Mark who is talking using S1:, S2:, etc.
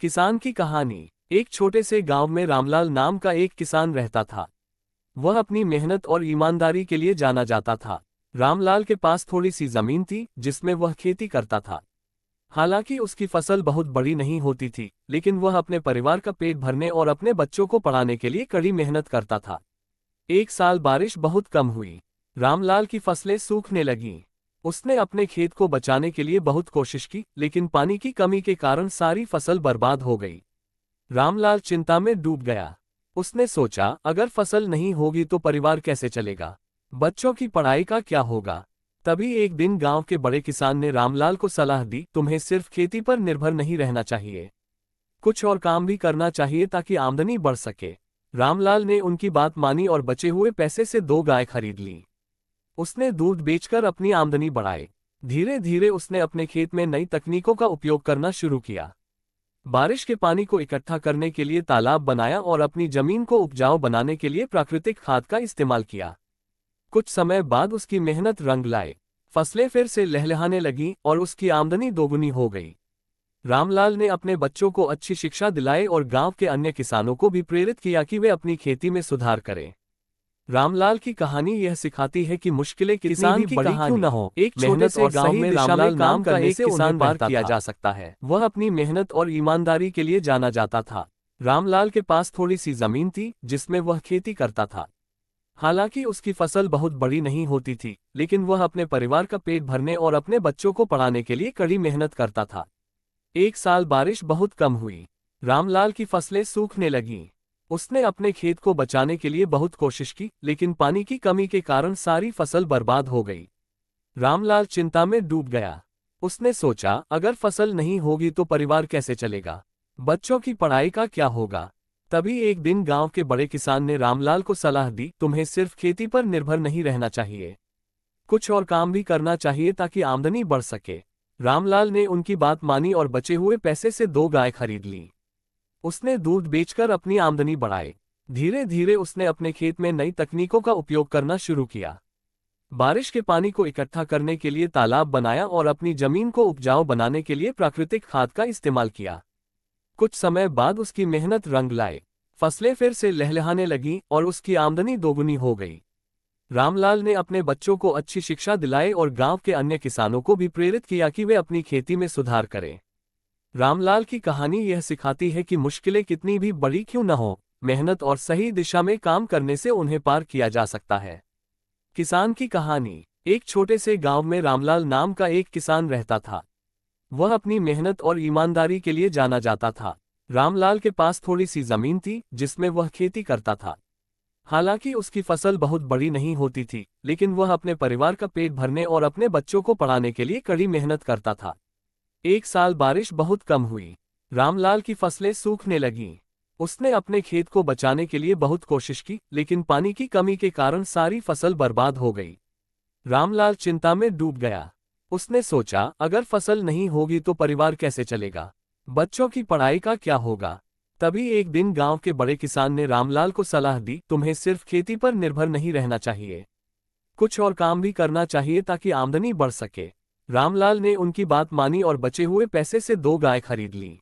S1: किसान की कहानी। एक छोटे से गांव में रामलाल नाम का एक किसान रहता था। वह अपनी मेहनत और ईमानदारी के लिए जाना जाता था। रामलाल के पास थोड़ी सी जमीन थी जिसमें वह खेती करता था। हालांकि उसकी फसल बहुत बड़ी नहीं होती थी, लेकिन वह अपने परिवार का पेट भरने और अपने बच्चों को पढ़ाने के लिए कड़ी मेहनत करता था। एक साल बारिश बहुत कम हुई। रामलाल की फसलें सूखने लगीं। उसने अपने खेत को बचाने के लिए बहुत कोशिश की, लेकिन पानी की कमी के कारण सारी फसल बर्बाद हो गई। रामलाल चिंता में डूब गया। उसने सोचा, अगर फसल नहीं होगी तो परिवार कैसे चलेगा? बच्चों की पढ़ाई का क्या होगा? तभी एक दिन गांव के बड़े किसान ने रामलाल को सलाह दी, तुम्हें सिर्फ खेती पर निर्भर नहीं रहना चाहिए, कुछ और काम भी करना चाहिए ताकि आमदनी बढ़ सके। रामलाल ने उनकी बात मानी और बचे हुए पैसे से 2 गाय खरीद ली। उसने दूध बेचकर अपनी आमदनी बढ़ाई। धीरे धीरे उसने अपने खेत में नई तकनीकों का उपयोग करना शुरू किया। बारिश के पानी को इकट्ठा करने के लिए तालाब बनाया और अपनी जमीन को उपजाऊ बनाने के लिए प्राकृतिक खाद का इस्तेमाल किया। कुछ समय बाद उसकी मेहनत रंग लाए। फसलें फिर से लहलहाने लगीं और उसकी आमदनी दोगुनी हो गई। रामलाल ने अपने बच्चों को अच्छी शिक्षा दिलाई और गांव के अन्य किसानों को भी प्रेरित किया कि वे अपनी खेती में सुधार करें। रामलाल की कहानी यह सिखाती है कि मुश्किलें कितनी भी बड़ी क्यों न हो, एक छोटे से गांव में रामलाल नाम का एक किसान पार किया जा सकता है। वह अपनी मेहनत और ईमानदारी के लिए जाना जाता था। रामलाल के पास थोड़ी सी जमीन थी जिसमें वह खेती करता था। हालांकि उसकी फसल बहुत बड़ी नहीं होती थी, लेकिन वह अपने परिवार का पेट भरने और अपने बच्चों को पढ़ाने के लिए कड़ी मेहनत करता था। एक साल बारिश बहुत कम हुई। रामलाल की फसलें सूखने लगीं। उसने अपने खेत को बचाने के लिए बहुत कोशिश की, लेकिन पानी की कमी के कारण सारी फसल बर्बाद हो गई। रामलाल चिंता में डूब गया। उसने सोचा, अगर फसल नहीं होगी तो परिवार कैसे चलेगा? बच्चों की पढ़ाई का क्या होगा? तभी एक दिन गांव के बड़े किसान ने रामलाल को सलाह दी, तुम्हें सिर्फ खेती पर निर्भर नहीं रहना चाहिए, कुछ और काम भी करना चाहिए ताकि आमदनी बढ़ सके। रामलाल ने उनकी बात मानी और बचे हुए पैसे से 2 गाय खरीद ली। उसने दूध बेचकर अपनी आमदनी बढ़ाई। धीरे धीरे उसने अपने खेत में नई तकनीकों का उपयोग करना शुरू किया। बारिश के पानी को इकट्ठा करने के लिए तालाब बनाया और अपनी जमीन को उपजाऊ बनाने के लिए प्राकृतिक खाद का इस्तेमाल किया। कुछ समय बाद उसकी मेहनत रंग लाए। फसलें फिर से लहलहाने लगीं और उसकी आमदनी दोगुनी हो गई। रामलाल ने अपने बच्चों को अच्छी शिक्षा दिलाई और गांव के अन्य किसानों को भी प्रेरित किया कि वे अपनी खेती में सुधार करें। रामलाल की कहानी यह सिखाती है कि मुश्किलें कितनी भी बड़ी क्यों न हो, मेहनत और सही दिशा में काम करने से उन्हें पार किया जा सकता है। किसान की कहानी। एक छोटे से गांव में रामलाल नाम का एक किसान रहता था। वह अपनी मेहनत और ईमानदारी के लिए जाना जाता था। रामलाल के पास थोड़ी सी जमीन थी जिसमें वह खेती करता था। हालांकि उसकी फसल बहुत बड़ी नहीं होती थी, लेकिन वह अपने परिवार का पेट भरने और अपने बच्चों को पढ़ाने के लिए कड़ी मेहनत करता था। एक साल बारिश बहुत कम हुई। रामलाल की फसलें सूखने लगीं। उसने अपने खेत को बचाने के लिए बहुत कोशिश की, लेकिन पानी की कमी के कारण सारी फसल बर्बाद हो गई। रामलाल चिंता में डूब गया। उसने सोचा, अगर फसल नहीं होगी तो परिवार कैसे चलेगा? बच्चों की पढ़ाई का क्या होगा? तभी एक दिन गांव के बड़े किसान ने रामलाल को सलाह दी, तुम्हें सिर्फ खेती पर निर्भर नहीं रहना चाहिए, कुछ और काम भी करना चाहिए ताकि आमदनी बढ़ सके। रामलाल ने उनकी बात मानी और बचे हुए पैसे से 2 गाय खरीद ली।